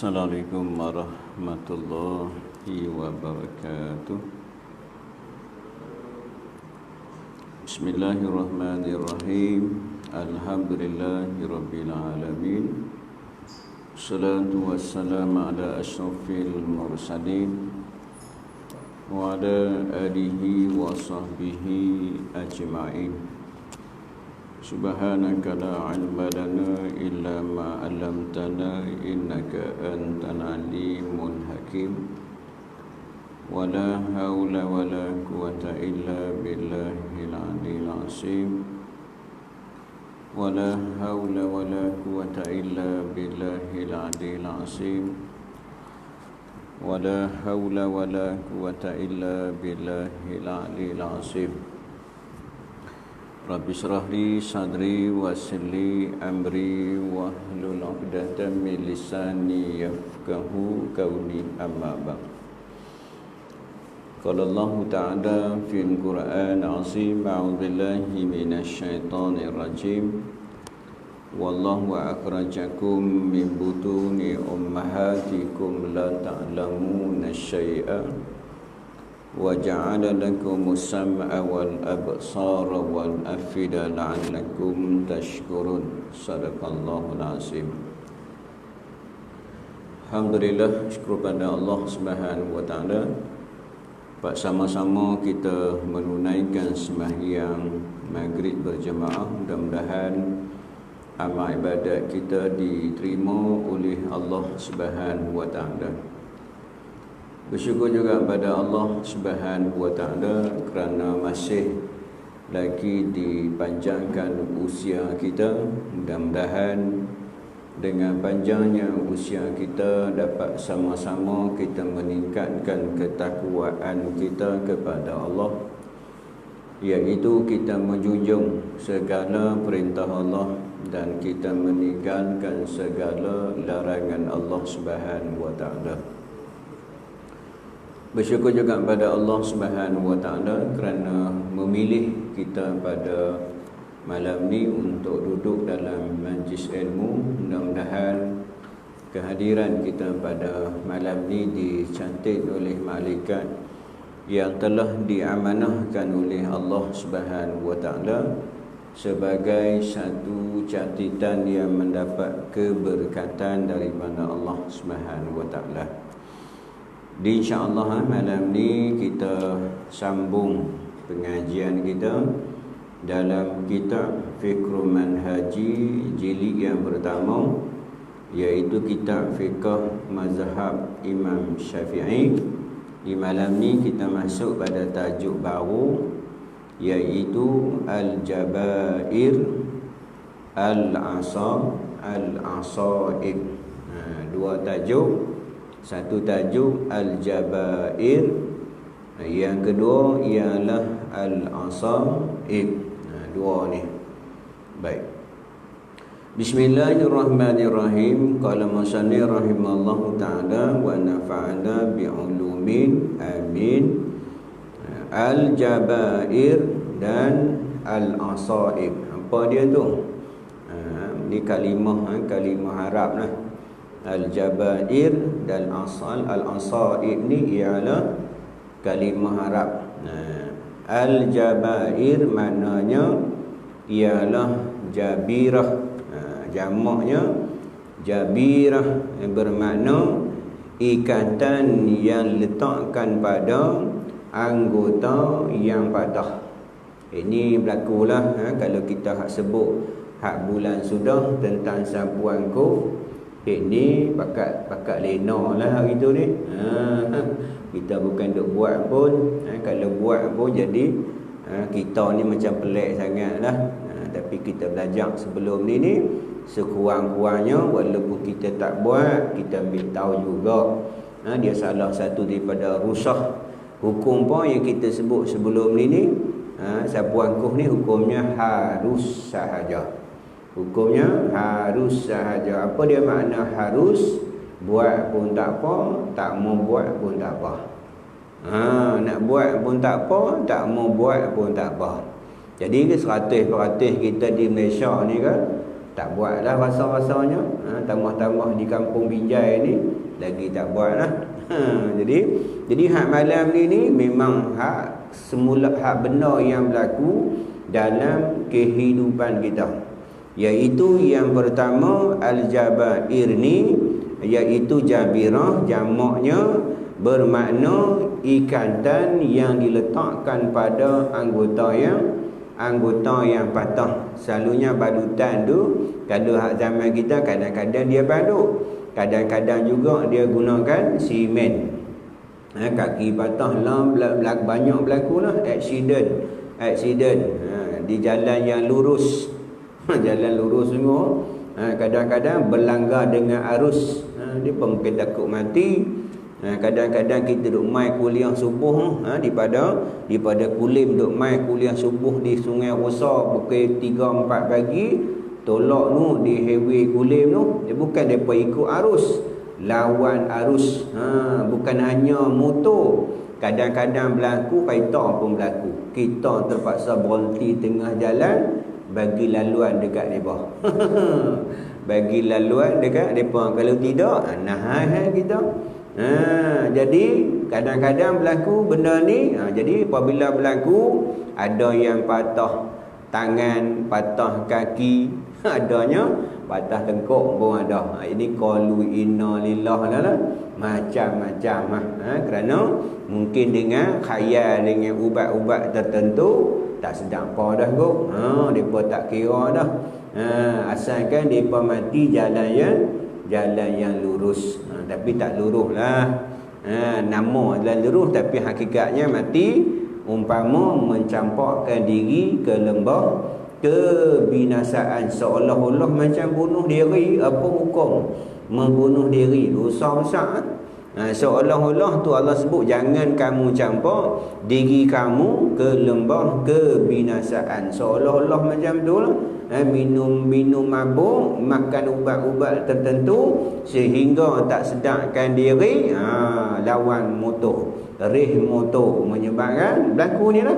Assalamualaikum warahmatullahi wabarakatuh. Bismillahirrahmanirrahim. Alhamdulillahirabbil alamin. Wassalatu wassalamu ala asyrafil mursalin wa ala alihi wa sahbihi ajma'in. Subhanaka la ilma lana illa ma 'allamtana innaka antal alimul hakim. Wala haula wala quwwata illa billahil aliyil azim. Wala haula wala quwwata illa billahil aliyil azim. Wala haula wala quwwata illa billahil aliyil azim. Rabbi shrah li sadri wa yassir li amri wahlul 'uqdatam min lisani yafqahu qawli, amma ba'd. Qala Allah Ta'ala fil Qur'an 'azim, a'udzu billahi minasy syaithanir rajim. Wallahu akhrajakum min butuni ummahatikum la ta'lamuna syai'an wa ja'ala lakumus sam'a wal absara wal afida la'allakum tashkurun. Sadaqallahul azim. Alhamdulillah, syukur pada Allah Subhanahu wa taala. Sama-sama kita menunaikan sembahyang maghrib berjemaah. Mudah-mudahan amal ibadat kita diterima oleh Allah Subhanahu wa taala. Bersyukur juga kepada Allah Subhanahu wa taala kerana masih lagi dipanjangkan usia kita. Mudah-mudahan dengan panjangnya usia kita dapat sama-sama kita meningkatkan ketakwaan kita kepada Allah, iaitu kita menjunjung segala perintah Allah dan kita meninggalkan segala larangan Allah Subhanahu wa taala. Bersyukur juga kepada Allah Subhanahu wa taala kerana memilih kita pada malam ni untuk duduk dalam majlis ilmu. Mudah-mudahan kehadiran kita pada malam ni dicantik oleh malaikat yang telah diamanahkan oleh Allah Subhanahu wa taala sebagai satu catatan yang mendapat keberkatan daripada Allah Subhanahu wa taala. InsyaAllah malam ni kita sambung pengajian kita dalam kitab Fiqh Manhaji jilid yang pertama, iaitu kitab Fiqh Mazhab Imam Syafi'i. Di malam ni kita masuk pada tajuk baru, iaitu Al-Jabair Al-Asaib. Dua tajuk. Satu tajuk Al-Jabair, yang kedua ialah Al-Asaib. Dua ni. Baik. Bismillahirrahmanirrahim. Qala musannif rahimallahu ta'ala wa nafa'ana bi'ulumin, amin. Al-Jabair dan Al-Asaib. Apa dia tu? Ni kalimah Arab lah. Al-Jabair dan Al-Asaib ni ialah kalimah Arab. Al-Jabair maknanya ialah jabirah. Jamaknya jabirah, yang bermakna ikatan yang letakkan pada anggota yang patah. Ini berlakulah kalau kita sebut hak bulan sudah tentang sapu angkuh. Ini pakat lena lah hari tu ni. Kita bukan duk buat pun. Kalau buat pun jadi kita ni macam pelik sangat lah. Tapi kita belajar sebelum ni sekurang-kurangnya, walaupun kita tak buat, kita ambil tahu juga. Dia salah satu daripada rusah hukum pun yang kita sebut sebelum ni. Sapu angkuh ni hukumnya harus sahaja. Hukumnya harus sahaja. Apa dia makna harus? Buat pun tak apa, tak mau buat pun tak apa. Nak buat pun tak apa, tak mau buat pun tak apa. Jadi 100% kita di Malaysia ni kan tak buat lah rasa-rasanya. Tambah-tambah di kampung Bijai ni lagi tak buat lah. Jadi hak malam ni memang hak semula, hak benda yang berlaku dalam kehidupan kita. Iaitu yang pertama al-jabair ni, iaitu jabirah, jamaknya bermakna ikatan yang diletakkan pada anggota yang patah. Selalunya balutan tu kalau hak zaman kita kadang-kadang dia balut, kadang-kadang juga dia gunakan simen. Kaki patah lah, banyak berlaku lah accident di jalan yang lurus. Jalan lurus semua, kadang-kadang berlanggar dengan arus, dia pun mungkin takut mati. Kadang-kadang kita duk mai kuliah subuh, daripada Kulim duk mai kuliah subuh di Sungai Rosa pukul 3-4 pagi, tolak tu di highway Kulim tu, dia bukan depa ikut arus, lawan arus. Bukan hanya motor, kadang-kadang berlaku kereta pun berlaku. Kita terpaksa berhenti tengah jalan bagi laluan dekat depa. Bagi laluan dekat depa, kalau tidak nahai kita. Jadi kadang-kadang berlaku benda ni. Jadi apabila berlaku, ada yang patah tangan, patah kaki, adanya patah tengkuk pun ada. Ini qalu inna lillah lah, macam-macam kerana mungkin dengan khayal, dengan ubat-ubat tertentu tak sedap apa dah kot. Depa tak kira dah. Asalkan depa mati jalan yang lurus. Tapi tak lurus lah. Nama jalan lurus tapi hakikatnya mati, umpama mencampakkan diri ke lembah kebinasaan, seolah-olah macam bunuh diri. Apa hukum membunuh diri? Dosa besar. Seolah-olah tu Allah sebut jangan kamu campak diri kamu ke lembah kebinasaan. Seolah-olah macam tu lah. Minum mabuk, makan ubat-ubat tertentu sehingga tak sedarkan diri, lawan motor, reh motor, menyebabkan berlaku ni lah.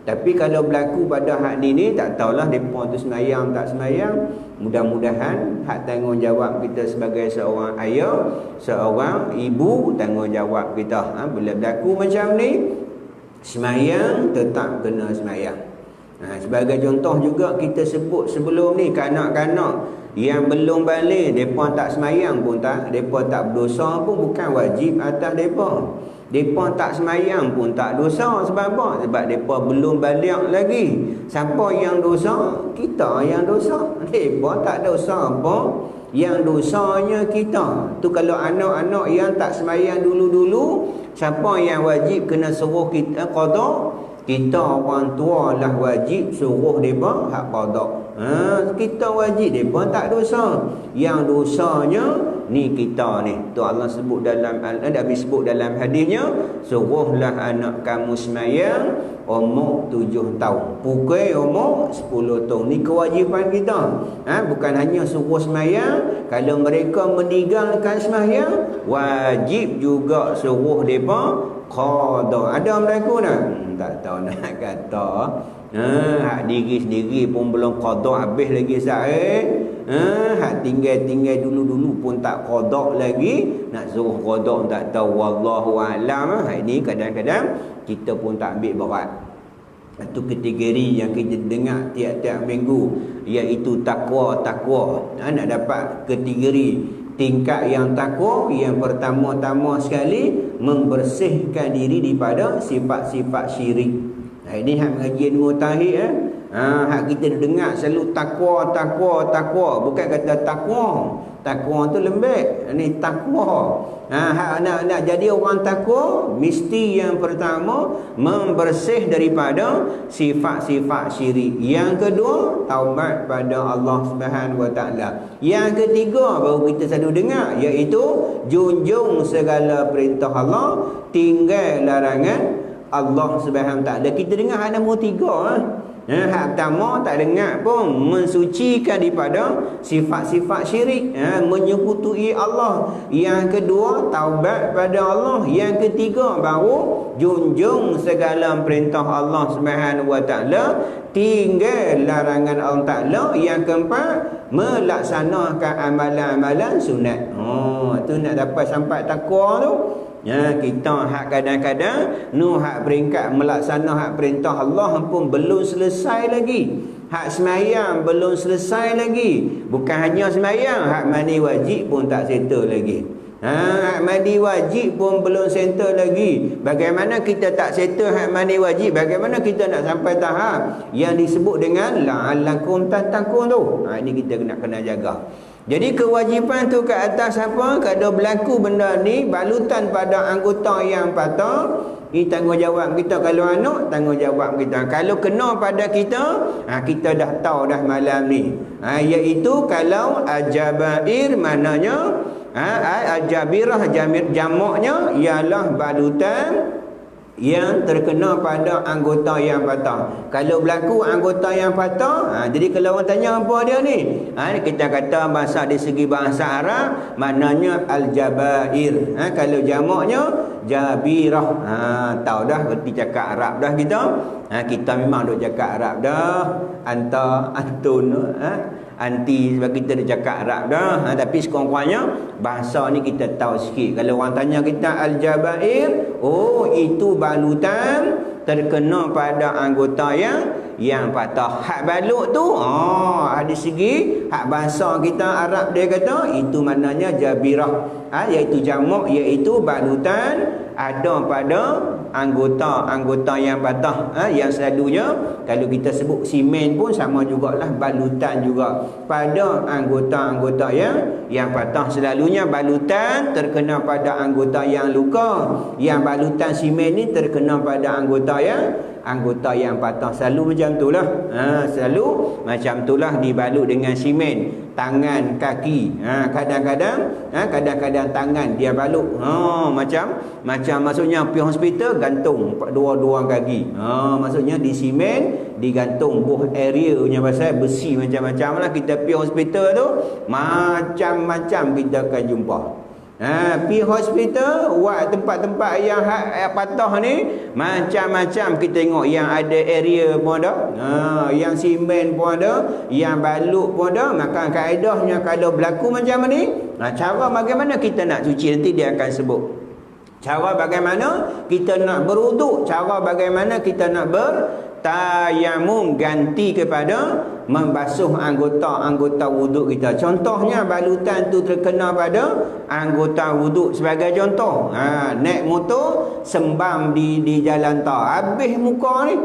Tapi kalau berlaku pada hak ni tak tahulah mereka tu semayang tak semayang. Mudah-mudahan hak tanggungjawab kita sebagai seorang ayah, seorang ibu, tanggungjawab kita. Bila berlaku macam ni, semayang tetap kena semayang. Sebagai contoh juga kita sebut sebelum ni, kanak-kanak yang belum balik, mereka tak semayang pun tak, mereka tak berdosa pun, bukan wajib atas mereka. Mereka tak semayang pun tak dosa. Sebab apa? Sebab mereka belum balik lagi. Siapa yang dosa? Kita yang dosa. Mereka tak dosa apa. Yang dosanya kita. Tu kalau anak-anak yang tak semayang dulu-dulu, siapa yang wajib kena suruh kita qada? Kita orang tua lah wajib suruh mereka hak qada. Kita wajib, mereka tak dosa. Yang dosanya ni kita ni. Tu Allah sebut dalam Nabi sebut dalam hadisnya, suruhlah anak kamu semayang umur 7 tahun, pukul umur 10 tahun. Ni kewajipan kita. Bukan hanya suruh semayang, kalau mereka meninggalkan semayang, wajib juga suruh mereka qada. Ada berlaku tak? Tak tahu nak kata. Hak diri sendiri pun belum qada habis lagi sahih. Hak tinggal dulu-dulu pun tak qada lagi, nak suruh qada tak tahu, wallahu alam. Hak ini kadang-kadang kita pun tak ambil berat. Itu kategori yang kita dengar tiap-tiap minggu, iaitu takwa. Nak dapat kategori tingkat yang takwa, yang pertama-tama sekali membersihkan diri daripada sifat-sifat syirik. Ini hak mengaji ilmu tauhid. Hak kita dengar selalu takwa. Bukan kata takwa. Takwa tu lembek. Ini takwa. Hak nak jadi orang takwa, mesti yang pertama membersih daripada sifat-sifat syirik. Yang kedua, taubat pada Allah Subhanahu Wa Taala. Yang ketiga baru kita selalu dengar, iaitu junjung segala perintah Allah, tinggal larangan Allah Subhanahu Wa Taala. Kita dengar hak nombor 3. Hak pertama tak dengar pun mensucikan daripada sifat-sifat syirik, menyekutui Allah. Yang kedua, taubat pada Allah. Yang ketiga, baru junjung segala perintah Allah Subhanahu wa taala, tinggal larangan Allah Taala. Yang keempat, melaksanakan amalan-amalan sunat. Tu nak dapat sampai takwa tu. Kita hak kadang-kadang hak peringkat melaksana hak perintah Allah pun belum selesai lagi. Hak semayang belum selesai lagi. Bukan hanya semayang, hak mandi wajib pun tak settle lagi. Hak mandi wajib pun belum settle lagi. Bagaimana kita tak settle hak mandi wajib? Bagaimana kita nak sampai tahap yang disebut dengan la'allakum tattaqun tu? Ini kita kena jaga. Jadi kewajipan tu ke atas apa? Kalau berlaku benda ni, balutan pada anggota yang patah, ini tanggungjawab kita. Kalau anak, tanggungjawab kita. Kalau kena pada kita, kita dah tahu dah malam ni. Iaitu kalau al-jabair, maknanya al-jabirah jamaknya ialah balutan yang terkena pada anggota yang patah. Kalau berlaku anggota yang patah, jadi kalau orang tanya apa dia ni, kita kata bahasa dari segi bahasa Arab maknanya al-jabair. Kalau jamaknya jabirah. Tahu dah reti cakap Arab dah kita. Kita memang duk cakap Arab dah. Antun, anti sebab kita dah cakap Arab dah. Tapi sekurang-kurangnya bahasa ni kita tahu sikit. Kalau orang tanya kita al-jabair, itu balutan terkena pada anggota yang patah. Hak balut tu ada segi hak bahasa kita Arab, dia kata itu maknanya jabirah, iaitu jamak, iaitu balutan ada pada anggota yang patah. Yang selalunya kalau kita sebut simen pun sama jugalah, balutan juga pada anggota-anggota yang patah. Selalunya balutan terkena pada anggota yang luka. Yang balutan simen ni terkena pada anggota yang patah. Selalu macam itulah. Selalu macam itulah dibalut dengan simen. Tangan, kaki. Kadang-kadang tangan dia balut. Macam maksudnya pergi hospital gantung dua-dua kaki. Maksudnya di simen digantung buah area-nya, pasal besi macam-macam lah. Kita pergi hospital tu macam-macam kita akan jumpa. Pergi hospital, buat tempat-tempat yang patah ni macam-macam kita tengok. Yang ada area pun ada, yang simen pun ada, yang balut pun ada. Maka kaedahnya kalau berlaku macam ni, cara bagaimana kita nak cuci, nanti dia akan sebut cara bagaimana kita nak berwuduk, cara bagaimana kita nak bertayamum, ganti kepada membasuh anggota-anggota wuduk kita. Contohnya balutan tu terkena pada anggota wuduk. Sebagai contoh, naik motor sembam di jalan tol, habis muka ni,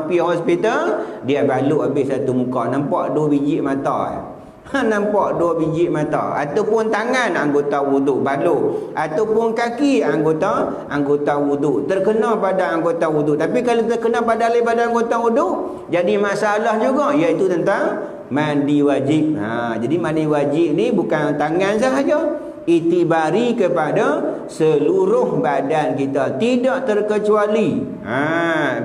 pergi hospital, dia balut habis satu muka, nampak 2 biji mata. Nampak 2 biji mata. Ataupun tangan anggota wuduk balut, ataupun kaki anggota wuduk, terkena pada anggota wuduk. Tapi kalau terkena pada anggota wuduk, jadi masalah juga, iaitu tentang mandi wajib. Jadi mandi wajib ni bukan tangan sahaja, itibari kepada seluruh badan kita, tidak terkecuali.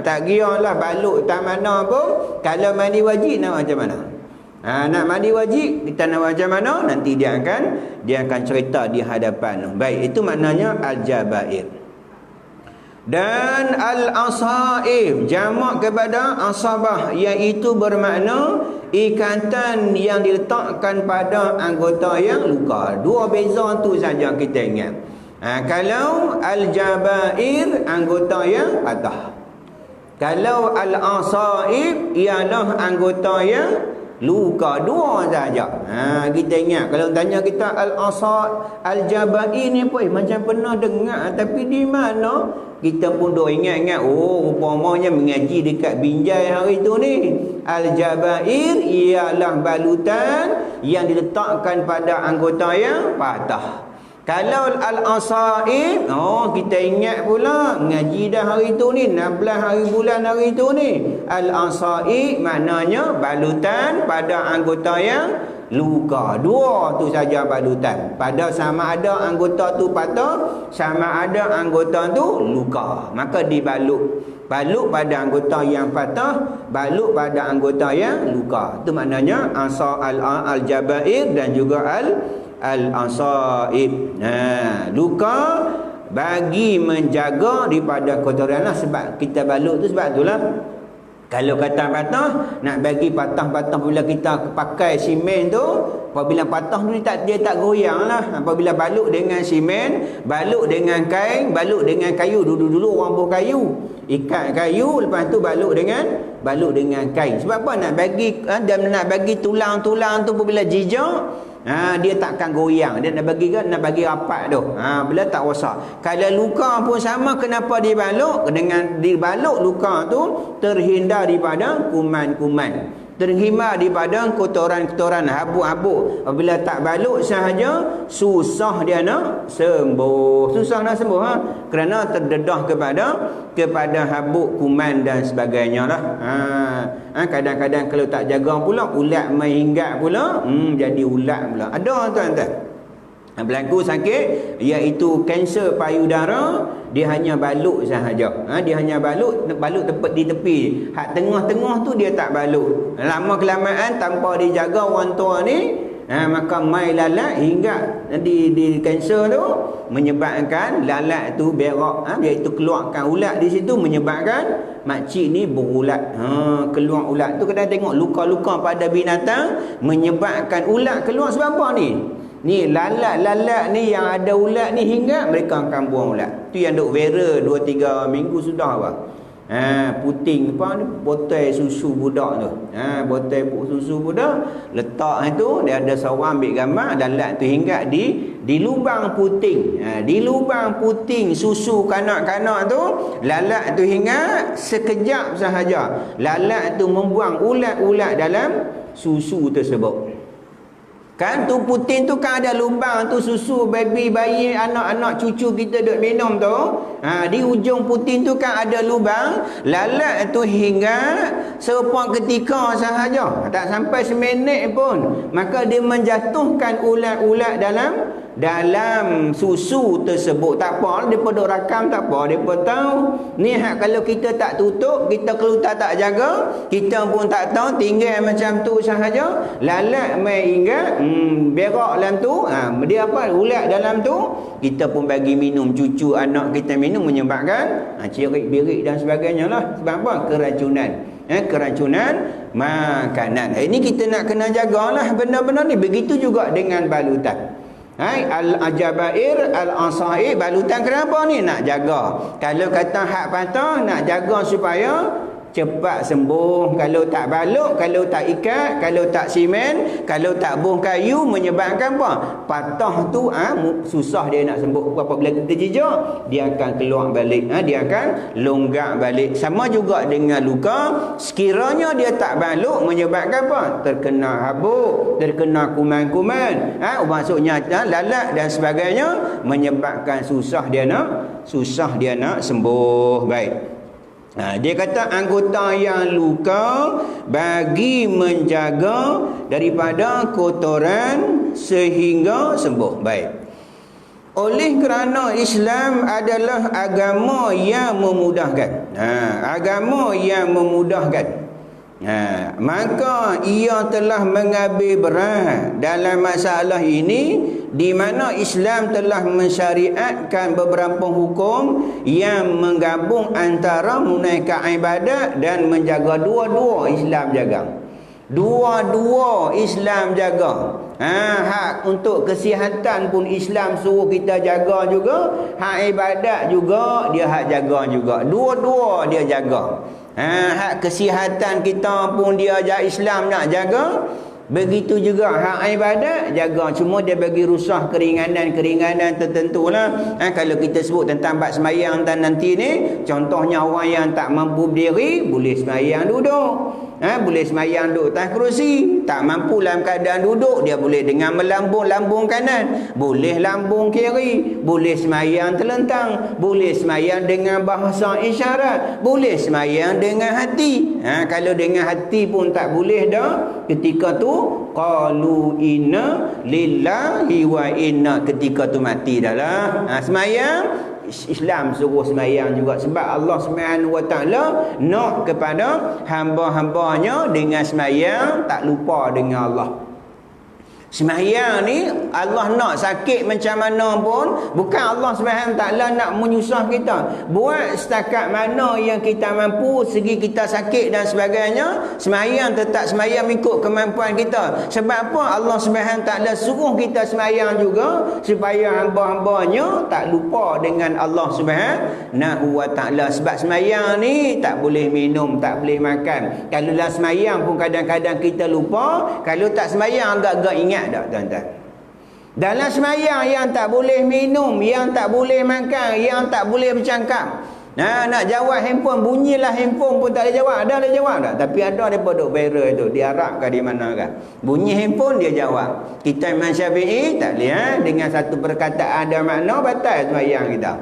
Tak kiralah balut tak mana pun, kalau mandi wajib nak macam mana. Nak mandi wajib kita nak macam mana, nanti dia akan cerita di hadapan. Baik, itu maknanya al-jabair. Dan al-asaib jamak kepada asabah, iaitu bermakna ikatan yang diletakkan pada anggota yang luka. 2 beza tu saja kita ingat. Kalau al-jabair anggota yang patah, kalau al-asaib ialah anggota yang luka. 2 saja. Kita ingat, kalau tanya kita al-jabair ni apa? Macam pernah dengar, tapi di mana? Kita pun dah ingat-ingat. Rupanya mengaji dekat Binjai hari tu ni. Al-jabair ialah balutan yang diletakkan pada anggota yang patah. Kalau al-asaib, kita ingat pula ngaji dah hari tu ni, 16 hari bulan hari tu ni. Al-ansai maknanya balutan pada anggota yang luka. Dua tu saja balutan. Pada sama ada anggota tu patah, sama ada anggota tu luka. Maka dibalut. Balut pada anggota yang patah, balut pada anggota yang luka. Itu maknanya asa al-jabair dan juga al-ansaib. Nah, luka bagi menjaga daripada kotoran lah. Sebab kita balut tu sebab itulah. Kalau kata patah, nak bagi patah-patah bila kita pakai simen tu, apabila patah tu dia tak goyang lah. Apabila balut dengan simen, balut dengan kain, balut dengan kayu. Dulu-dulu orang buat kayu. Ikat kayu, lepas tu balut dengan kain. Sebab apa? Nak bagi tulang-tulang tu apabila jijak, dia takkan goyang. Dia nak bagi rapat tu. Bila tak rosak. Kalau luka pun sama, kenapa dibalut? Dengan dibalut luka tu terhindar daripada kuman-kuman. Terhindar daripada kotoran-kotoran, habuk-habuk. Apabila tak balut sahaja, susah dia nak sembuh. Susah nak sembuh kerana terdedah kepada habuk, kuman dan sebagainya lah. Kadang-kadang kalau tak jaga pula, ulat mai hinggat pula, jadi ulat pula. Ada tuan-tuan berlaku sakit iaitu kanser payudara, dia hanya balut sahaja. Dia hanya balut tepat di tepi. Hak tengah-tengah tu dia tak balut. Lama kelamaan tanpa dijaga orang tua ni, maka mai lalat hingga di kanser tu menyebabkan lalat tu berak, iaitu keluarkan ulat di situ, menyebabkan makcik ni berulat. Keluar ulat tu, kadang tengok luka-luka pada binatang menyebabkan ulat keluar. Sebab apa ni? Ni lalat ni yang ada ulat ni hingga mereka akan buang ulat. Tu yang duk viral 2-3 minggu sudah apa. Puting apa ni, botol susu budak tu. Botol susu budak letak itu, dia ada seorang ambil gambar lalat tu hingga di lubang puting. Di lubang puting susu kanak-kanak tu, lalat tu hingga sekejap sahaja. Lalat tu membuang ulat-ulat dalam susu tersebut. Kan tu puting tu kan ada lubang tu, susu bayi, anak-anak cucu kita duk minum tu. Di ujung puting tu kan ada lubang. Lalat tu hingga serupa ketika sahaja, tak sampai seminit pun, maka dia menjatuhkan ulat-ulat dalam susu tersebut. Tak apa, mereka duk rakam, tak apa, mereka tahu. Ni kalau kita tak tutup, kita kalau tak jaga, kita pun tak tahu, tinggal macam tu sahaja. Lalat mai hingga berak dalam tu, dia apa, ulat dalam tu, kita pun bagi minum, cucu anak kita minum, menyebabkan cirit-birit dan sebagainya lah. Sebab apa? Keracunan. Keracunan makanan. Ini kita nak kena jagalah benda-benda ni. Begitu juga dengan balutan. Al-jabair, al-ansai, balutan kenapa ni? Nak jaga. Kalau kata hak patah, nak jaga supaya cepat sembuh. Kalau tak balut, kalau tak ikat, kalau tak simen, kalau tak buh kayu, menyebabkan apa? Patah tu susah dia nak sembuh. Apabila kita jijak, dia akan keluar balik, dia akan longgak balik. Sama juga dengan luka, sekiranya dia tak balut, menyebabkan apa? Terkena habuk, terkena kuman-kuman, maksudnya lalat dan sebagainya, menyebabkan susah dia nak sembuh. Baik. Dia kata anggota yang luka bagi menjaga daripada kotoran sehingga sembuh. Baik. Oleh kerana Islam adalah agama yang memudahkan. Agama yang memudahkan. Maka ia telah mengambil berat dalam masalah ini, di mana Islam telah mensyariatkan beberapa hukum yang menggabung antara menunaikan ibadat dan menjaga. Dua-dua Islam jaga. Dua-dua Islam jaga. Hak untuk kesihatan pun Islam suruh kita jaga juga. Hak ibadat juga dia hak jaga juga. Dua-dua dia jaga. Hak kesihatan kita pun dia Islam nak jaga. Begitu juga hak ibadat jaga. Cuma dia bagi rusah keringanan tertentu lah. Kalau kita sebut tentang bab sembahyang nanti ni, contohnya orang yang tak mampu berdiri boleh sembahyang duduk. Boleh semayang duduk atas kerusi. Tak mampu dalam keadaan duduk, dia boleh dengan melambung lambung kanan, boleh lambung kiri, boleh semayang terlentang, boleh semayang dengan bahasa isyarat, boleh semayang dengan hati. Kalau dengan hati pun tak boleh dah. Ketika tu qalu inna lillahi wa inna, ketika tu mati dah lah. Semayang Islam suruh semayang juga, sebab Allah Subhanahu wa taala nak kepada hamba-hambanya dengan semayang tak lupa dengan Allah. Semayang ni Allah nak sakit macam mana pun, bukan Allah Subhanahu wa taala nak menyusah kita. Buat setakat mana yang kita mampu, segi kita sakit dan sebagainya, semayang tetap semayang ikut kemampuan kita. Sebab apa? Allah Subhanahu wa taala suruh kita semayang juga supaya hamba-hambanya tak lupa dengan Allah Subhanahu wa taala. Sebab semayang ni tak boleh minum, tak boleh makan. Kalau dalam semayang pun kadang-kadang kita lupa, kalau tak semayang agak-agak ingat tak tuan-tuan? Dalam semayang yang tak boleh minum, yang tak boleh makan, yang tak boleh bercakap. Nak jawab handphone, bunyilah handphone pun tak boleh jawab. Ada boleh jawab tak? Tapi ada daripada duk viral tu, di Arab ke di mana kan, bunyi handphone dia jawab. Kita Imam Syafi'i tak boleh dengan satu perkataan ada makna batal semayang kita.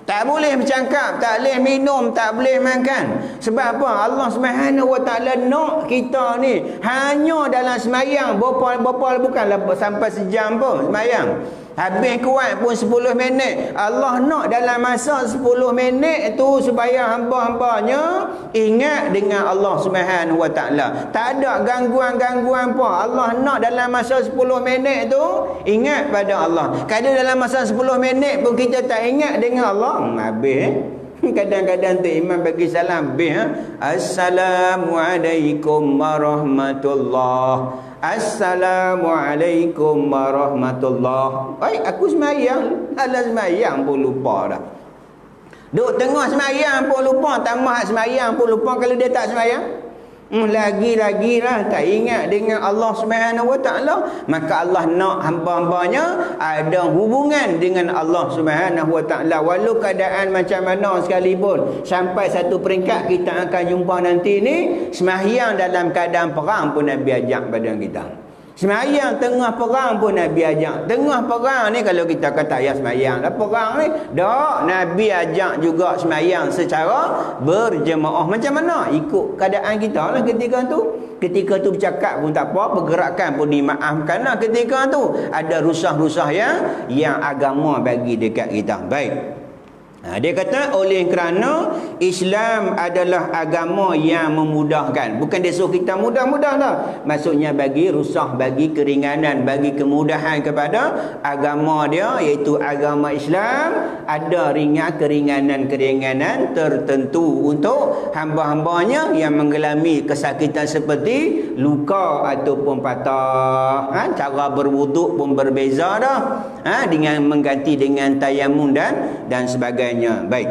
Tak boleh bercakap, tak boleh minum, tak boleh makan. Sebab apa? Allah Subhanahu wa taala nak kita ni hanya dalam semayang berapa bukanlah sampai sejam pun semayang. Habis kuat pun 10 minit. Allah nak dalam masa 10 minit tu supaya hamba-hambanya ingat dengan Allah Subhanahu wa taala. Tak ada gangguan-gangguan apa. Allah nak dalam masa 10 minit tu ingat pada Allah. Kalau dalam masa 10 minit pun kita tak ingat dengan Allah, habis. Kadang-kadang tu imam bagi salam habis. Assalamualaikum warahmatullahi. Assalamualaikum warahmatullahi. Baik, aku semayang. Alah semayang pun lupa dah. Duk tengah semayang pun lupa. Tambah semayang pun lupa kalau dia tak semayang. Lagi-lagi lah tak ingat dengan Allah Subhanahu wa taala. Maka Allah nak hamba-hambanya ada hubungan dengan Allah Subhanahu wa taala, walau keadaan macam mana sekalipun. Sampai satu peringkat kita akan jumpa nanti ni, sembahyang dalam keadaan perang pun Nabi ajak pada kita. Sembahyang tengah perang pun Nabi ajak. Tengah perang ni kalau kita kata ya sembahyang dah perang ni, dak, Nabi ajak juga sembahyang secara berjemaah. Macam mana? Ikut keadaan kita lah ketika tu. Ketika tu bercakap pun tak apa, pergerakan pun dimaafkan lah ketika tu. Ada rusah-rusah yang agama bagi dekat kita. Baik. Dia kata oleh kerana Islam adalah agama yang memudahkan. Bukan dia suruh kita mudah-mudah dah. Maksudnya bagi rusah, bagi keringanan, bagi kemudahan kepada agama dia, iaitu agama Islam. Ada keringanan-keringanan tertentu untuk hamba-hambanya yang mengalami kesakitan seperti luka ataupun patah. Cara berwuduk pun berbeza dah. Dengan mengganti dengan tayamum dan sebagainya. Baik.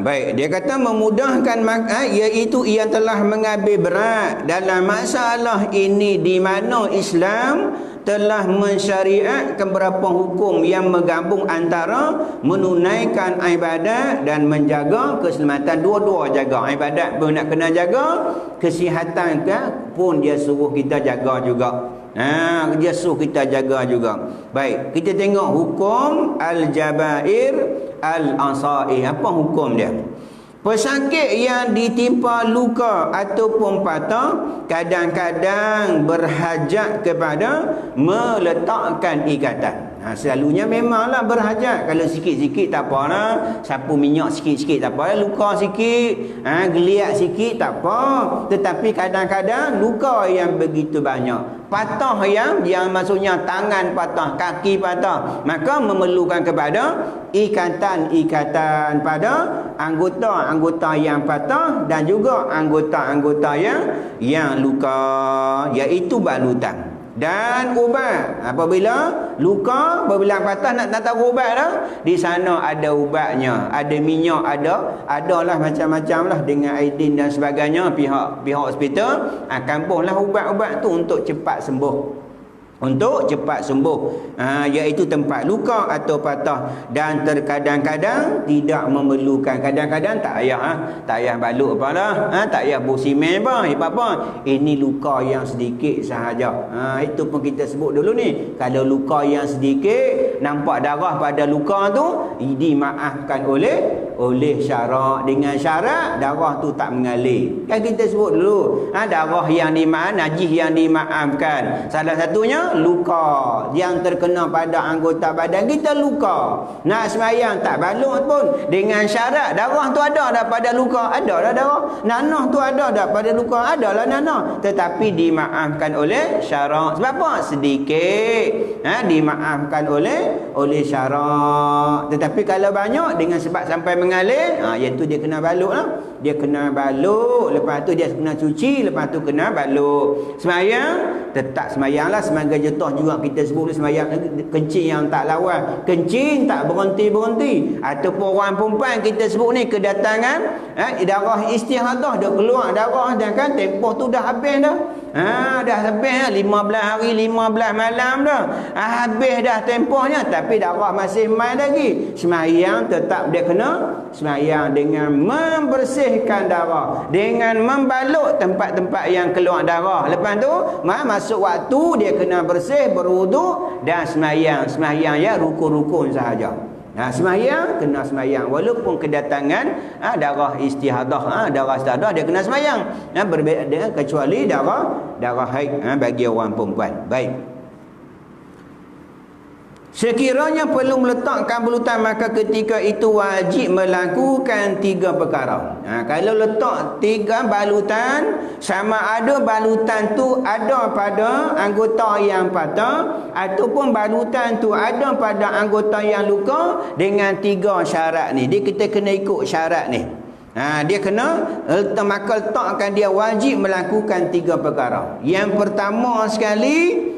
Baik, dia kata memudahkan, iaitu ia telah mengambil berat dalam masalah ini di mana Islam telah mensyariatkan beberapa hukum yang menggabung antara menunaikan ibadat dan menjaga keselamatan. Dua-dua jaga. Ibadat pun nak kena jaga, kesihatan pun dia suruh kita jaga juga. Dia suruh kita jaga juga. Baik, kita tengok hukum Al-Jabair Al-Ansai. Apa hukum dia? Pesakit yang ditimpa luka ataupun patah kadang-kadang berhajat kepada meletakkan ikatan. Selalunya memanglah berhajat. Kalau sikit-sikit tak apalah, sapu minyak sikit-sikit tak apa, luka sikit, geliat sikit tak apa. Tetapi kadang-kadang luka yang begitu banyak, patah yang maksudnya tangan patah, kaki patah, maka memerlukan kepada ikatan pada anggota-anggota yang patah dan juga anggota-anggota yang luka, iaitu balutan dan ubat. Apabila luka, apabila patah nak tahu ubat dah, di sana ada ubatnya, ada minyak, adalah macam-macam lah dengan aidin dan sebagainya. Pihak hospital akan buhlah ubat-ubat tu untuk cepat sembuh. untuk cepat sembuh, iaitu tempat luka atau patah, dan terkadang-kadang tidak memerlukan, kadang-kadang tak payah balut apa dah, tak payah bus simen apa, ini luka yang sedikit sahaja. Itu pun kita sebut dulu ni, kalau luka yang sedikit nampak darah pada luka tu dimaafkan oleh syarak, dengan syarat darah tu tak mengalir. Kan kita sebut dulu, darah yang najis yang dimaafkan, salah satunya luka yang terkena pada anggota badan kita, luka. Nak sembahyang tak balut pun dengan syarat darah tu ada dah pada luka, ada dah darah. Nanah tu ada dah pada luka, ada lah nanah, tetapi dimaafkan oleh syarak. Sebab apa? Sedikit dimaafkan oleh syarak. Tetapi kalau banyak dengan sebab sampai mengalir, iaitu dia kena balut lah. Dia kena balut, lepas tu dia kena cuci, lepas tu kena balut. Sembahyang tetap sembahyang lah. Sebagai jetoh juga kita sebut sembahyang kencing yang tak lawan, kencing tak berhenti-berhenti. Ataupun orang perempuan kita sebut ni kedatangan darah istihadah, dah keluar darah dah kan, tempoh tu dah habis dah. Dah habis 15 hari 15 malam dah. Habis dah tempohnya, tapi darah masih main lagi. Sembahyang tetap dia kena sembahyang dengan membersihkan darah, dengan membalut tempat-tempat yang keluar darah. Lepas tu masuk waktu dia kena bersih, berwuduk dan sembahyang. Sembahyang ya rukun-rukun sahaja. Sembahyang kena sembahyang walaupun kedatangan darah istihadah, darah istihadah dia kena sembahyang, berbeza kecuali darah haid bagi orang perempuan. Baik, sekiranya perlu meletakkan balutan, maka ketika itu wajib melakukan 3 perkara. Kalau letak 3 balutan, sama ada balutan tu ada pada anggota yang patah ataupun balutan tu ada pada anggota yang luka, dengan 3 syarat ni. Kita kena ikut syarat ni. Dia kena maka letakkan dia wajib melakukan 3 perkara. Yang pertama sekali,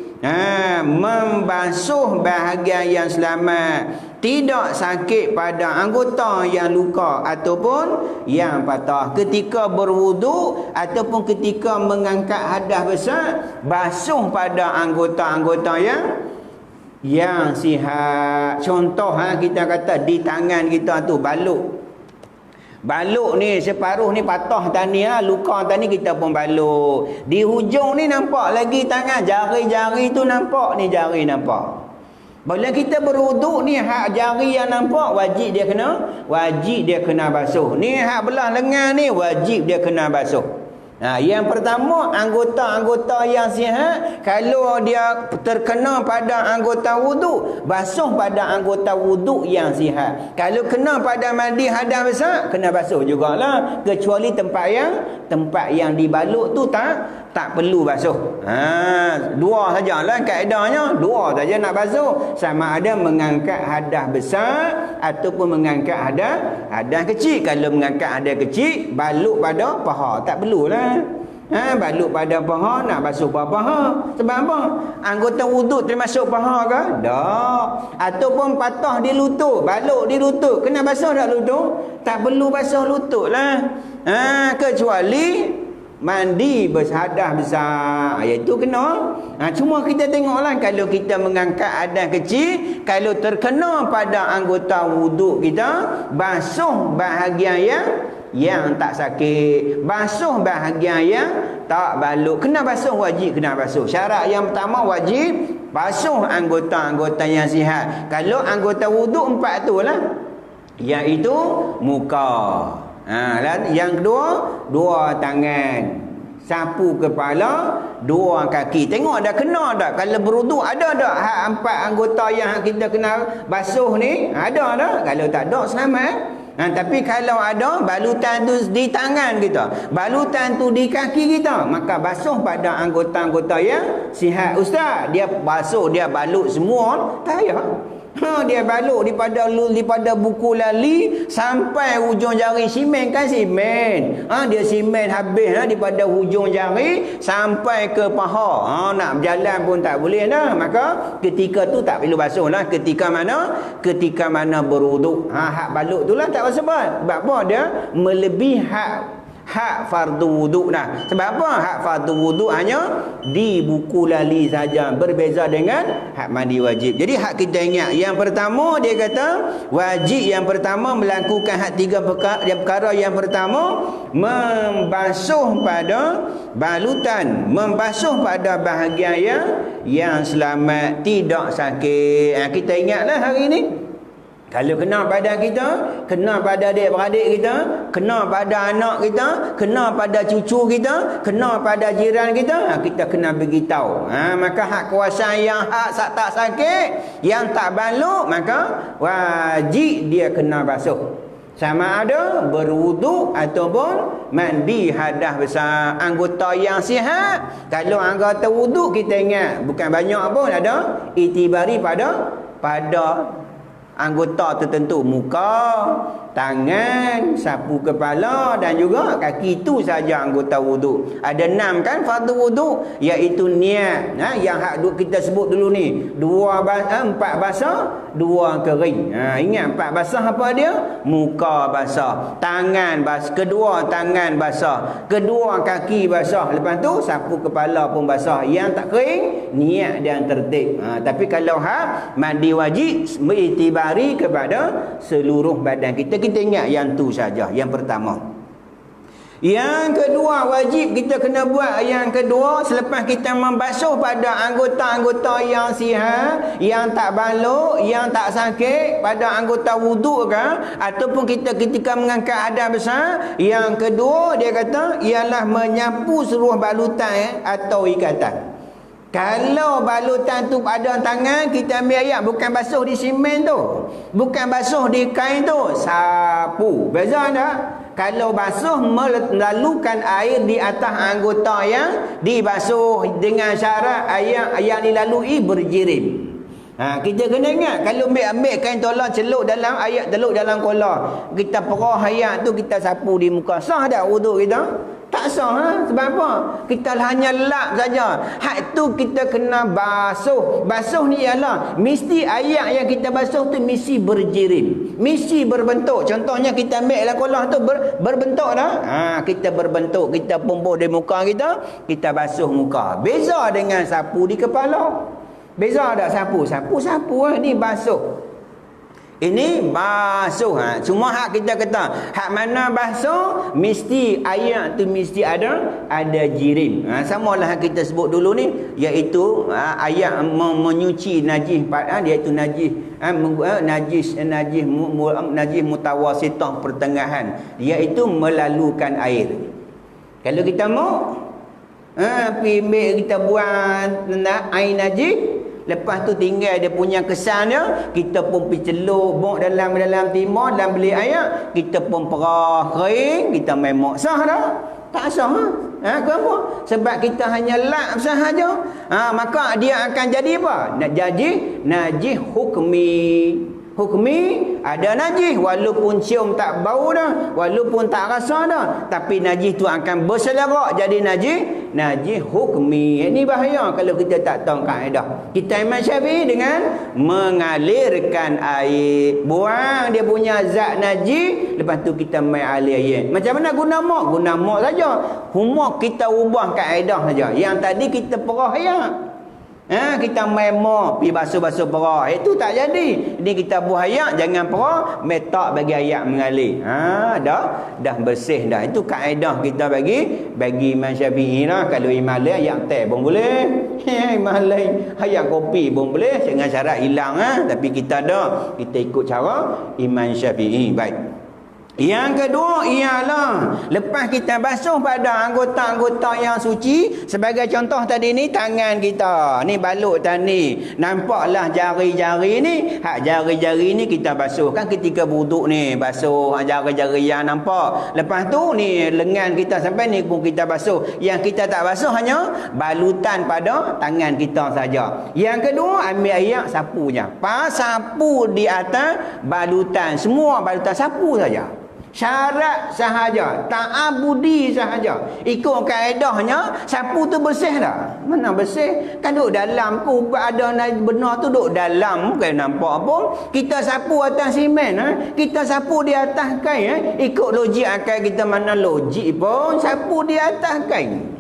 membasuh bahagian yang selamat, tidak sakit pada anggota yang luka ataupun yang patah. Ketika berwuduk ataupun ketika mengangkat hadas besar, basuh pada anggota-anggota yang sihat. Contoh kita kata di tangan kita tu balut. Balut ni separuh ni patah tani, luka tani kita pun balut. Di hujung ni nampak lagi tangan, jari-jari tu nampak, ni jari nampak. Bila kita berwuduk ni, hak jari yang nampak wajib dia kena basuh. Ni hak belah lengan ni wajib dia kena basuh. Yang pertama, anggota-anggota yang sihat, kalau dia terkena pada anggota wuduk, basuh pada anggota wuduk yang sihat. Kalau kena pada mandi hadas besar, kena basuh jugalah, kecuali tempat yang dibalut tu tak perlu basuh. 2 sajalah kaedahnya, 2 saja nak basuh, sama ada mengangkat hadas besar ataupun mengangkat hadas kecil. Kalau mengangkat hadas kecil, balut pada paha, tak perlulah. Balut pada paha, nak basuh paha. Sebab apa? Anggota wuduk termasuk paha ke? Tak. Ataupun patah di lutut, balut di lutut, kena basuh tak lutut? Tak perlu basuh lutut lah. Kecuali mandi berhadas besar, iaitu kena. Cuma kita tengoklah, kalau kita mengangkat hadas kecil, kalau terkena pada anggota wuduk kita, basuh bahagian yang tak sakit, basuh bahagian yang tak balut. Kena basuh, wajib kena basuh. Syarat yang pertama, wajib basuh anggota-anggota yang sihat. Kalau anggota wuduk 4 tu lah, iaitu muka. Yang kedua, 2 tangan, sapu kepala, 2 kaki. Tengok dah kena tak? Kalau berwuduk ada tak hak 4 anggota yang kita kena basuh ni? Ada tak? Kalau tak ada, selamat. Tapi kalau ada balutan tu di tangan kita, balutan tu di kaki kita, maka basuh pada anggota-anggota yang sihat. Ustaz, dia basuh, dia balut semua? Tak payah. Dia balut daripada buku lali sampai hujung jari simen kan simen. Dia simen habis daripada hujung jari sampai ke paha. Nak berjalan pun tak boleh dah. Maka ketika tu tak perlu basuh lah. Ketika mana berwuduk. Hak balut tu lah tak basuh. Sebab apa? Dia melebihi hak hak fardu wuduk dah. Sebab apa? Hak fardu wuduk hanya di buku lali saja, berbeza dengan hak mandi wajib. Jadi hak kita ingat, yang pertama dia kata wajib yang pertama melakukan hak 3 perkara. Yang pertama membasuh pada balutan, membasuh pada bahagian yang selamat, tidak sakit. Kita ingatlah hari ini, kalau kena pada kita, kena pada adik-beradik kita, kena pada anak kita, kena pada cucu kita, kena pada jiran kita, kita kena beritahu. Maka hak kuasa yang hak tak sakit, yang tak baluk, maka wajib dia kena basuh. Sama ada berwuduk ataupun mandi hadas besar. Anggota yang sihat, kalau anggota wuduk kita ingat, bukan banyak pun ada, itibari pada anggota tertentu, muka, tangan, sapu kepala dan juga kaki. Itu saja anggota wuduk. Ada 6 kan fardu wuduk, iaitu niat. Yang hak kita sebut dulu ni, 4 basah, 2 kering. Ingat 4 basah apa dia? Muka basah, tangan basah, kedua tangan basah, kedua kaki basah, lepas tu sapu kepala pun basah. Yang tak kering, niat dan tertib. Tapi kalau hak mandi wajib mengikutibari kepada seluruh badan kita. Kita ingat yang tu saja, yang pertama. Yang kedua, wajib kita kena buat. Yang kedua, selepas kita membasuh pada anggota-anggota yang sihat, yang tak baluk, yang tak sakit, pada anggota wuduk ke, ataupun kita ketika mengangkat hadas besar, yang kedua dia kata ialah menyapu seluruh balutan atau ikatan. Kalau balutan tu pada tangan, kita ambil air, bukan basuh di simen tu, bukan basuh di kain tu, sapu. Beza tak? Kalau basuh melalukan air di atas anggota yang dibasuh dengan syarat air yang dilalui berjirim. Kita kena ingat, kalau ambil kain tolong celup dalam air, celuk dalam kolah, kita perah air tu, kita sapu di muka, sah tak wuduk kita? Tak sah. Sebab apa? Kita hanya lap saja. Hak tu kita kena basuh. Basuh ni ialah mesti air yang kita basuh tu mesti berjirim, mesti berbentuk. Contohnya kita ambil lah kolah tu berbentuk dah. Kita berbentuk, kita pumbuh di muka kita basuh muka. Beza dengan sapu di kepala. Beza tak sapu? Sapu ni basuh. Ini basuh. Cuma hak kita kata, hak mana basuh, mesti air tu mesti ada jirim. Samalah hak kita sebut dulu ni, iaitu air menyuci najis, iaitu najis mutawasitah pertengahan, iaitu melalukan air. Kalau kita mau ambil, kita buat air najis, lepas tu tinggal dia punya kesan dia, kita pun pergi celup bok dalam timur, dalam beli air, kita pun perah kering, kita memang sah dah? Tak sah. Kenapa? Sebab kita hanya lap sahaja. Maka dia akan jadi apa? Najis hukmi. Hukmi ada najis, walaupun cium tak bau dah, walaupun tak rasa dah, tapi najis tu akan berselerak jadi najis hukmi. Ini bahaya kalau kita tak tahu kaedah. Kita Imam Syafi'i dengan mengalirkan air, buang dia punya zat najis, lepas tu kita main alir air. Macam mana guna mop? Guna mop saja. Mop kita ubah kaedah saja. Yang tadi kita perah air, kita main mop, pergi basuh-basuh perah, itu tak jadi. Ini kita buah air, jangan perah, metak bagi air mengalir. Dah bersih dah. Itu kaedah kita bagi Imam Syafi'i lah. Kalau Imam lain air teh pun boleh, Imam lain air kopi pun boleh, dengan syarat hilang. Tapi kita kita ikut cara Imam Syafi'i. Baik. Yang kedua ialah lepas kita basuh pada anggota-anggota yang suci, sebagai contoh tadi ni tangan kita ni, balut tadi nampaklah jari-jari ni, hak jari-jari ni kita basuh kan ketika wuduk ni, basuh jari-jari yang nampak. Lepas tu ni lengan kita sampai ni pun kita basuh. Yang kita tak basuh hanya balutan pada tangan kita saja. Yang kedua, ambil air sapu je, sapu di atas balutan, semua balutan sapu saja. Syarat sahaja, ta'abudi sahaja. Ikut kaedahnya, sapu tu bersih dah. Mana bersih? Kan duduk dalam ku ada benar tu duduk dalam, bukan nampak pun. Kita sapu atas simen, kita sapu di atas kain, ikut logik akal kita mana logik pun, sapu di atas kain.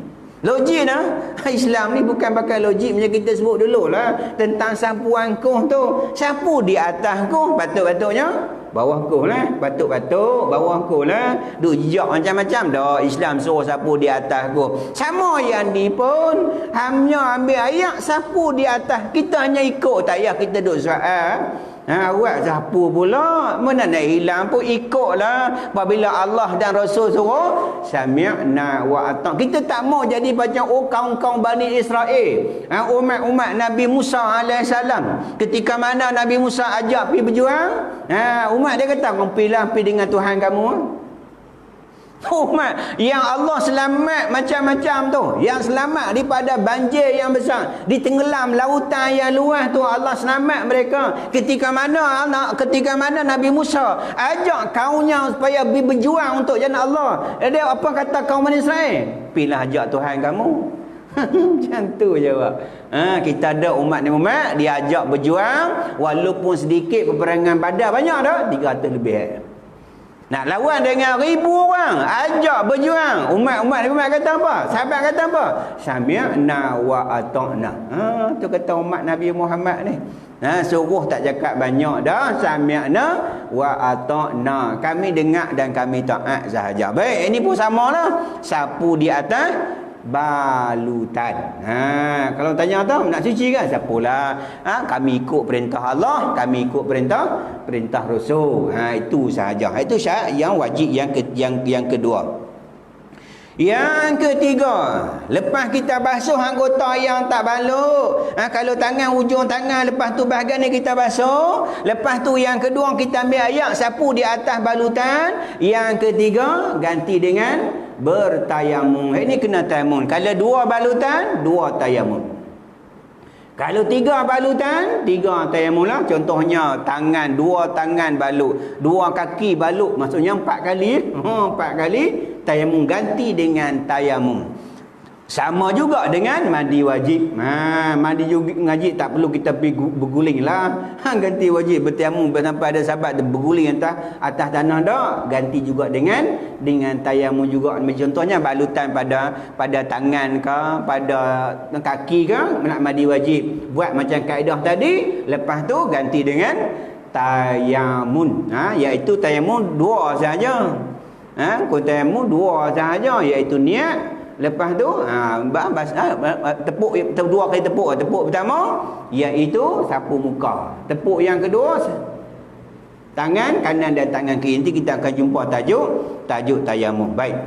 Logik dah. Islam ni bukan pakai logik macam kita sebut dulu lah. Tentang sapuan kuh tu. Sapu di atas kuh. Patut-patutnya bawah kuh lah. Batuk-batuk bawah kuh lah. Duk jejak macam-macam dah. Islam suruh sapu di atas kuh. Sama yang ni pun. Hanya ambil ayat sapu di atas. Kita hanya ikut tak payah kita duk soal. Awak sapu pula. Mana nak hilang pun ikutlah. Apabila Allah dan Rasul suruh, sami'na wa ata'na. Kita tak mau jadi macam kaum-kaum Bani Israel. Umat-umat Nabi Musa AS. Ketika mana Nabi Musa ajak pergi berjuang, umat dia kata, kau pergi dengan Tuhan kamu. Umat yang Allah selamat macam-macam tu, yang selamat daripada banjir yang besar, ditenggelam lautan yang luas tu, Allah selamat mereka. Ketika mana Nabi Musa ajak kaumnya supaya pergi berjuang untuk jalan Allah, dia apa kata kaum Bani Israel? Pergilah ajak Tuhan kamu. Macam tu jawab. Kita ada umat diajak berjuang, walaupun sedikit peperangan Badar banyak dah, 300 lebih. Nak lawan dengan 1000 orang, ajak berjuang. Umat kata apa? Sahabat kata apa? Sami'na wa ata'na. Tu kata umat Nabi Muhammad ni. Suruh tak cakap banyak dah. Sami'na wa ata'na. Kami dengar dan kami taat sahaja. Baik, ini pun samalah. Sapu di atas balutan. Kalau tanya tu nak cuci kan, sapulah. Kami ikut perintah Allah, kami ikut perintah Rasul. Itu sahaja. Itu syarat yang wajib yang kedua. Yang ketiga, lepas kita basuh anggota yang tak balut, kalau tangan, ujung tangan, lepas tu bahagian ni kita basuh. Lepas tu yang kedua kita ambil ayak sapu di atas balutan. Yang ketiga ganti dengan bertayamum. Ini kena tayamum. Kalau 2 balutan, 2 tayamum. Kalau 3 balutan, 3 tayamum lah. Contohnya tangan, 2 tangan balut, 2 kaki balut, maksudnya 4 kali. 4 kali tayamum, ganti dengan tayamum. Sama juga dengan mandi wajib. Mandi wajib tak perlu kita pergi berguling lah. Ganti wajib bertayamum sampai ada sahabat berguling atas tanah dah. Ganti juga dengan tayamum juga. Contohnya balutan pada tangan ke, pada kaki ke, nak mandi wajib. Buat macam kaedah tadi. Lepas tu ganti dengan tayamun. Iaitu tayamun 2 sahaja. Tayamum 2 sahaja, iaitu niat. Lepas tu tepuk 2 kali tepuk. Tepuk pertama iaitu sapu muka. Tepuk yang kedua tangan kanan dan tangan kiri. Nanti kita akan jumpa tajuk tayamum. Baik.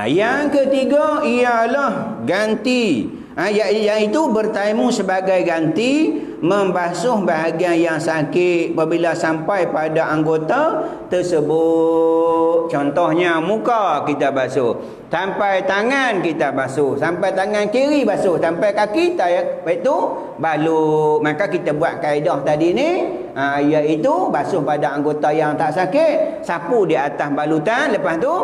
Yang ketiga ialah ganti. Iaitu bertayamum sebagai ganti membasuh bahagian yang sakit apabila sampai pada anggota tersebut. Contohnya muka kita basuh, sampai tangan kita basuh, sampai tangan kiri basuh, sampai kaki itu balut. Maka kita buat kaedah tadi ni, iaitu basuh pada anggota yang tak sakit, sapu di atas balutan, lepas tu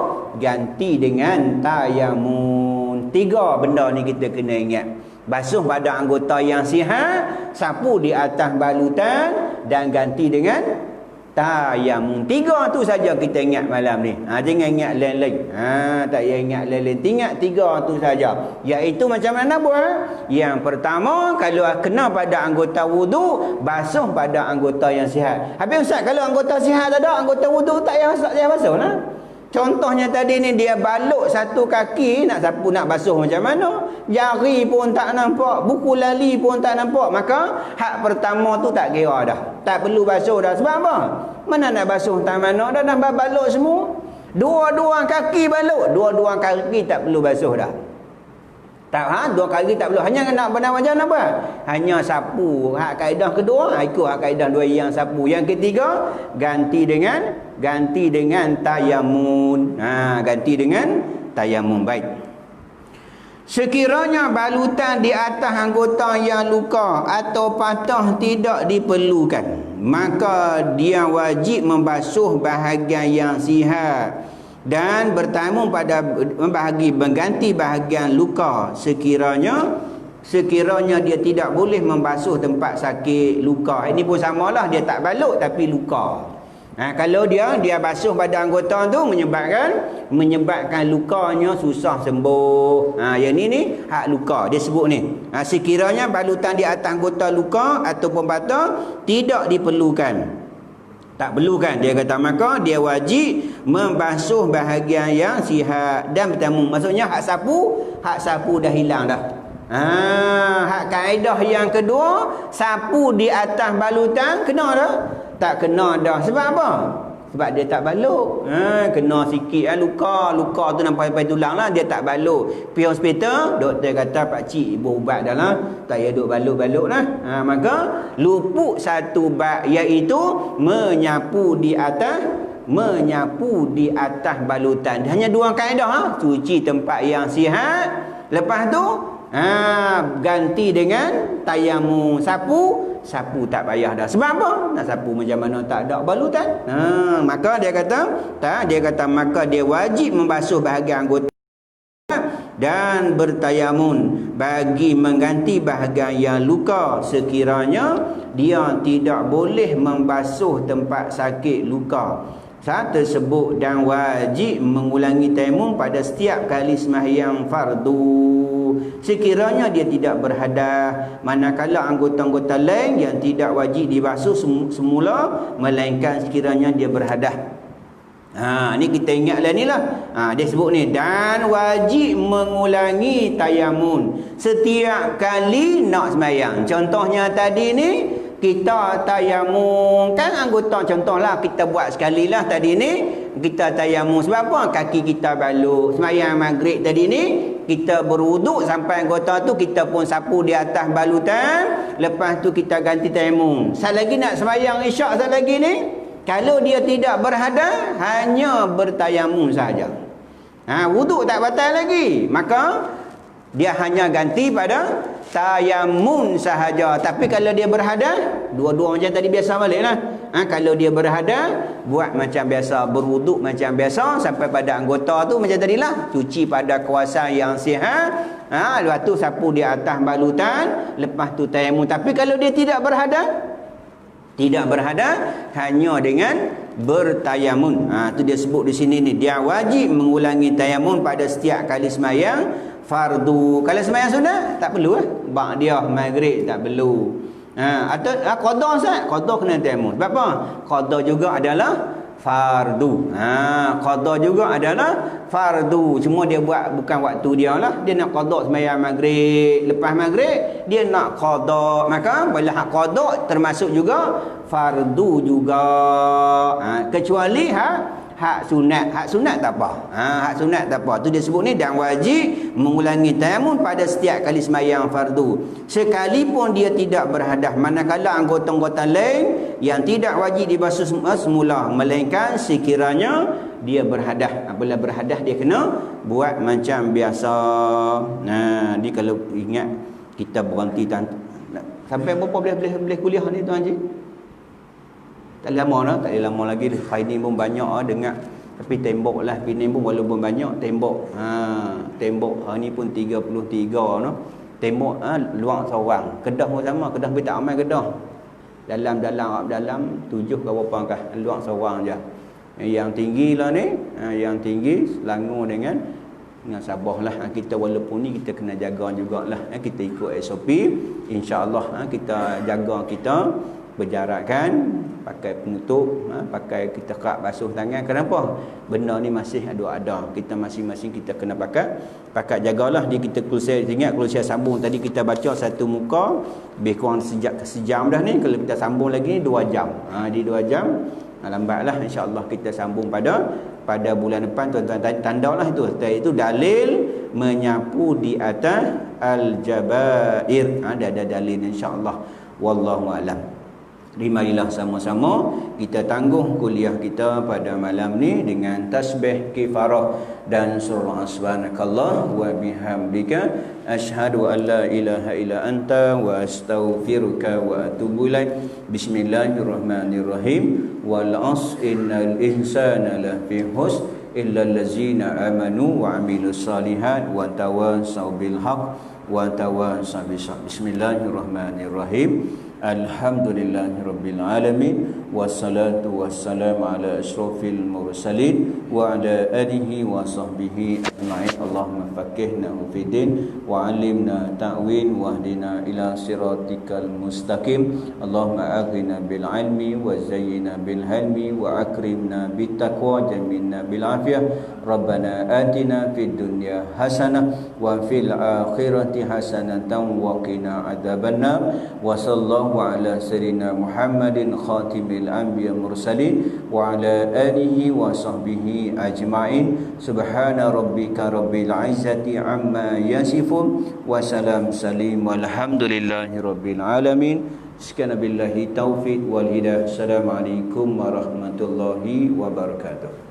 ganti dengan tayamum. 3 benda ni kita kena ingat. Basuh pada anggota yang sihat, sapu di atas balutan, dan ganti dengan tayamum. 3 tu saja kita ingat malam ni. Jangan ingat lain-lain. Tak payah ingat lain-lain. Ingat 3 tu saja. Iaitu macam mana buat? Yang pertama, kalau kena pada anggota wudu, basuh pada anggota yang sihat. Habis Ustaz, kalau anggota sihat tak ada, anggota wudu tak payah basuh lah. Contohnya tadi ni dia balut satu kaki, nak sapu nak basuh macam mana? Jari pun tak nampak, buku lali pun tak nampak. Maka hak pertama tu tak kira dah. Tak perlu basuh dah. Sebab apa? Mana nak basuh tak mana dah, nampak balut semua. 2 kaki balut, 2 kaki tak perlu basuh dah. Tak, 2 kali tak perlu. Hanya nak benar macam apa? Hanya sapu. Hak kaedah kedua, ikut hak kaedah 2 yang sapu. Yang ketiga, ganti dengan tayamum. Ganti dengan tayamum. Baik. Sekiranya balutan di atas anggota yang luka atau patah tidak diperlukan, maka dia wajib membasuh bahagian yang sihat dan bertayamum pada mengganti bahagian luka sekiranya dia tidak boleh membasuh tempat sakit luka. Ini pun samalah, dia tak balut tapi luka. Kalau dia basuh pada anggota tu menyebabkan lukanya susah sembuh. Yang ni hak luka dia sebut ni. Sekiranya balutan di atas anggota luka ataupun patah tidak diperlukan. Tak perlukan, dia kata, maka dia wajib membasuh bahagian yang sihat dan bertayamum. Maksudnya hak sapu dah hilang dah. Hak kaedah yang kedua, sapu di atas balutan kena dah? Tak kena dah. Sebab apa? Sebab dia tak balut. Kena sikit luka tu nampak tulang lah, dia tak balut. Pergi hospital, doktor kata pakcik ibu ubat dah lah, tak payah duk balut-balut lah. Maka luput satu bab, iaitu menyapu di atas balutan. Hanya dua kaedah. Cuci tempat yang sihat, lepas tu ganti dengan tayamum. Sapu tak payah dah. Sebab apa? Nak sapu macam mana tak ada balutan? Maka dia kata maka dia wajib membasuh bahagian anggota dan bertayamum bagi mengganti bahagian yang luka sekiranya dia tidak boleh membasuh tempat sakit luka tersebut, dan wajib mengulangi tayamum pada setiap kali sembahyang fardu sekiranya dia tidak berhadas, manakala anggota-anggota lain yang tidak wajib dibasuh semula melainkan sekiranya dia berhadas. Ni kita ingatlah ni lah. Dia sebut ni, dan wajib mengulangi tayamum setiap kali nak sembahyang. Contohnya tadi ni, kita tayamum kan anggota, contohlah kita buat sekali lah tadi ni, kita tayamum sebab apa? Kaki kita balut. Sembahyang maghrib tadi ni kita berwuduk sampai anggota tu kita pun sapu di atas balutan, lepas tu kita ganti tayamum. Sat lagi nak sembahyang isyak, sat lagi ni kalau dia tidak berhadas, hanya bertayamum saja. Wuduk tak batal lagi, maka dia hanya ganti pada tayamum sahaja. Tapi kalau dia berhadas, dua-dua macam tadi biasa baliklah. Kalau dia berhadas, buat macam biasa, berwuduk macam biasa sampai pada anggota tu macam tadilah, cuci pada kawasan yang sihat. Lepas tu sapu di atas balutan, lepas tu tayamum. Tapi kalau dia tidak berhadas, hanya dengan bertayamum. Tu dia sebut di sini ni, dia wajib mengulangi tayamum pada setiap kali sembahyang fardu. Kalau sembahyang sunat tak perlu dia maghrib tak perlu. Atau qada Ustaz, qada kena tayamum. Sebab apa? Qada juga adalah fardu. Qada juga adalah fardu. Cuma dia buat bukan waktu dia lah. Dia nak qada sembahyang maghrib, lepas maghrib dia nak qada. Maka bila hak qada termasuk juga fardu juga. Kecuali hak sunat. Hak sunat tak apa. Hak sunat tak apa. Tu dia sebut ni, dan wajib mengulangi tayamum pada setiap kali sembahyang fardu sekalipun dia tidak berhadas, manakala anggota-anggota lain yang tidak wajib dibasuh semula melainkan sekiranya dia berhadas. Apabila berhadas dia kena buat macam biasa. Ni kalau ingat kita berhenti sampai berapa boleh kuliah ni tuan Haji? Tak lama dah, tak lama lagi. Hari ni pun banyak dengar. Tapi tembok lah, Penang pun walaupun banyak tembok. Tembok hari ni pun 33 no. Tembok luang seorang. Kedah pun sama, Kedah pun tak ramai Kedah. Dalam 7 ke berapa kah? Luang seorang je. Yang tinggi lah ni, yang tinggi Selangor dengan Sabah lah. Kita walaupun ni kita kena jaga jugalah. Kita ikut SOP. InsyaAllah kita jaga, kita berjarakkan, pakai penutup, pakai kita kak basuh tangan. Kenapa? Benda ni masih ada. Kita masing-masing kita kena pakai jagalah. Dia kita ingat kalau saya sambung tadi kita baca satu muka lebih kurang sejam dah ni. Kalau kita sambung lagi ni 2 jam. Di 2 jam lambatlah, insya-Allah kita sambung pada bulan depan. Tuan-tuan tandalah itu dalil menyapu di atas al-jabair. Ada dalil insya-Allah. Wallahu a'lam. Marilah sama-sama kita tangguh kuliah kita pada malam ni dengan tasbih kifarah dan surah subhanakallah wa bihamdika asyhadu an la ilaha illa anta wa astaghfiruka wa atubu ilaik. Bismillahirrahmanirrahim. Wal 'asr innal insana lafi khusr illa allazina amanu wa 'amilus solihat wa tawasaw bil haqq wa tawasaw bis sabr. Bismillahirrahmanirrahim. Alhamdulillahirabbil alamin wassalatu wassalamu ala asyrafil mursalin wa ala alihi wa sahbihi ajma'in. Allahumma faqihna fid din wa 'allimna ta'wil wahdina ila siratikal mustaqim. Allahumma aghina bil ilmi wa zayyina bil hilmi wa akrimna bit taqwa jamilna bil afiyah. Rabbana atina fid dunya hasanah wa fil akhirati hasanatan wa qina adzabannar. Wa sallallahu ala sayyidina Muhammadin khatimil anbiya mursalin wa ala alihi wa sahbihi ajma'in. Subhana rabbika rabbil izzati amma yasifun wa salam salim walhamdulillahi rabbil alamin. Sekian billahi taufiq wal hidayah. Assalamualaikum warahmatullahi wabarakatuh.